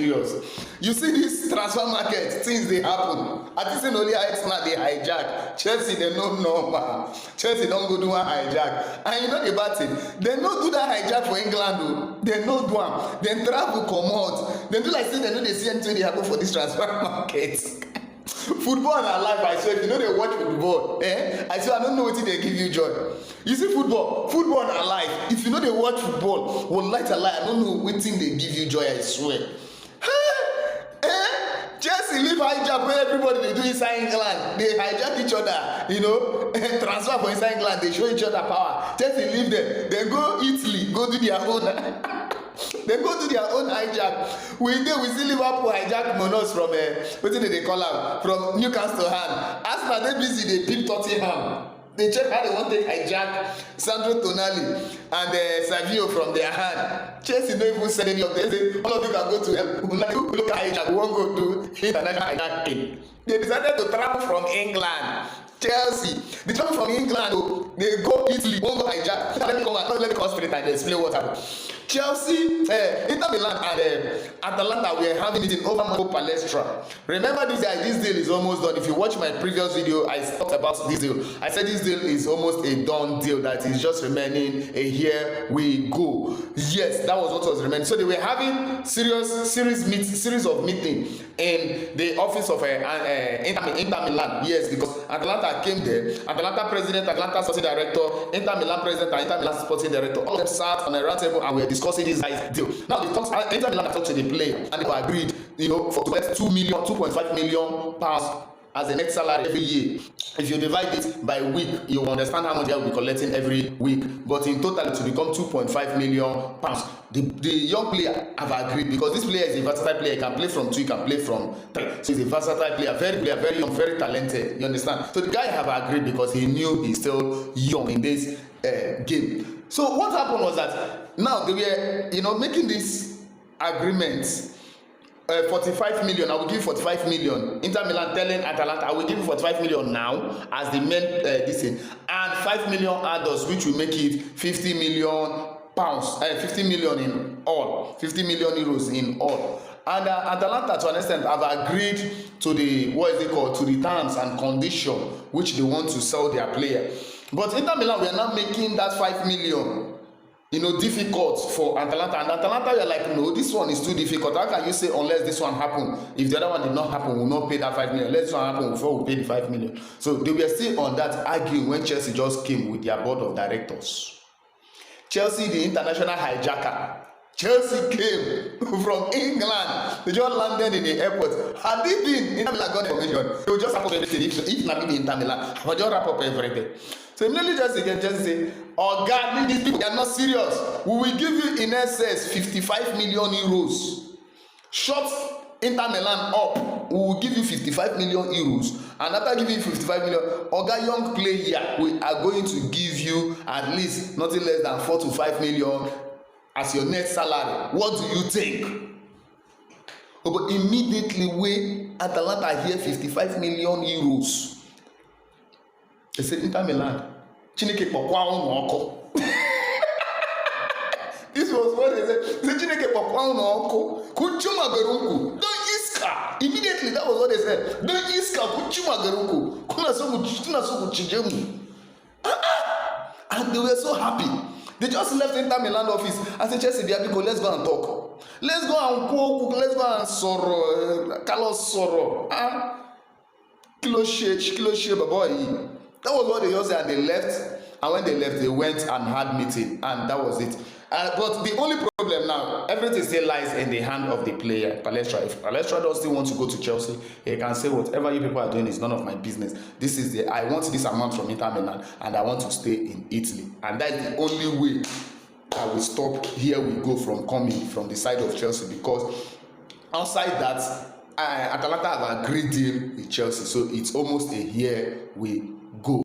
serious. You see this transfer market, things they happen. I think only Arsenal they hijack. Chelsea they no normal. Chelsea don't go do a hijack. And you know the bad thing, they no do that hijack for England though. They no do them. Then travel come out. They do like say they know they see anything they happen for this transfer market. Football na life, I swear. If you know they watch football, I swear I don't know what they give you joy. You see football na life. If you know they watch football, wallahi taala, I don't know what thing they give you joy, I swear. Chelsea leave hijack where everybody they do inside England. They hijack each other, you know, transfer for inside England. They show each other power. Chelsea leave them. Then go Italy, go do their own. They go to their own hijack. We see Liverpool hijack Monos from what did they call them? From Newcastle hand. Arsenal they busy they pick Tottenham. They check how they want to hijack Sandro Tonali and Savio from their hand. Chelsea don't even send any of them. Say, all of you can go to look at hijack. We won't go to international hijacking. They decided to travel from England. Chelsea, they travel from England. They go Italy. Won't go hijack. Let me come straight and explain what happened. Chelsea, Intermilan and Atalanta were having it in over Pelestra. Remember this deal is almost done. If you watch my previous video, I talked about this deal. I said this deal is almost a done deal, that is just remaining a here we go. Yes, that was what was remaining. So they were having series of meeting in the office of Intermilan. Yes, because Atalanta came there. Atalanta president, Atalanta sporting director, Intermilan president, and Intermilan sporting director. All of them sat on a round table and were discussing this guy's deal. Now they talked. Intermilan talked to the player and they agreed, you know, to get 2.5 million pounds as the next salary every year. If you divide it by week, you will understand how much they will be collecting every week. But in total, it will become 2.5 million pounds. The young player have agreed, because this player is a versatile player. He can play from 2, he can play from 3. So he's a versatile player, very young, very talented. You understand? So the guy have agreed because he knew he's still young in this game. So what happened was that now they were, you know, making this agreement. 45 million, I will give you 45 million. Inter Milan telling Atalanta, I will give you 45 million now as the main this thing, and 5 million others, which will make it 50 million pounds, 50 million in all, 50 million euros in all. And Atalanta, to an extent, have agreed to the, what is it called, to the terms and condition which they want to sell their player. But Inter Milan, we are not making that 5 million, you know, difficult for Atalanta. And Atalanta, you're like, no, this one is too difficult. How can you say unless this one happen? If the other one did not happen, we'll not pay that 5 million. Let this one happen before we pay the 5 million. So they were still on that arguing when Chelsea just came with their board of directors. Chelsea, the international hijacker. Chelsea came from England. They just landed in the airport. Had they been Inter Milan got information, they would just wrap up everything. If not be Inter Milan, I would just wrap up everything. So immediately just say, oh God, these people are not serious. We will give you in excess 55 million euros. Shut Inter Milan up. We will give you 55 million euros. And after giving you 55 million, Oga young player, we are going to give you at least nothing less than 4 to 5 million as your net salary. What do you think? Oh, but immediately when Atalanta hear 55 million euros, they said Inter Milan, Chineke pokwa oko. This was what they said. They said Chineke pokwa oko. Kuchuma gerunku. Don't iska. Immediately that was what they said. Don't iska kuchuma gerunku. Kuna so chijemu. And they were so happy. They just left Inter Milan office and said, Chelsea, let's go and talk. Let's go and cook. Let's go and sorrow. Carlos sorrow. Kilo shake, boy. That was what they just said, and they left. And when they left, they went and had meeting, and that was it. But the only problem now, everything still lies in the hand of the player, Pelestra. If Pelestra does still want to go to Chelsea, he can say whatever you people are doing is none of my business. This is I want this amount from Inter Milan, and I want to stay in Italy, and that is the only way I will stop. Here we go from coming from the side of Chelsea, because outside that, Atalanta have agreed deal with Chelsea, so it's almost a here we go.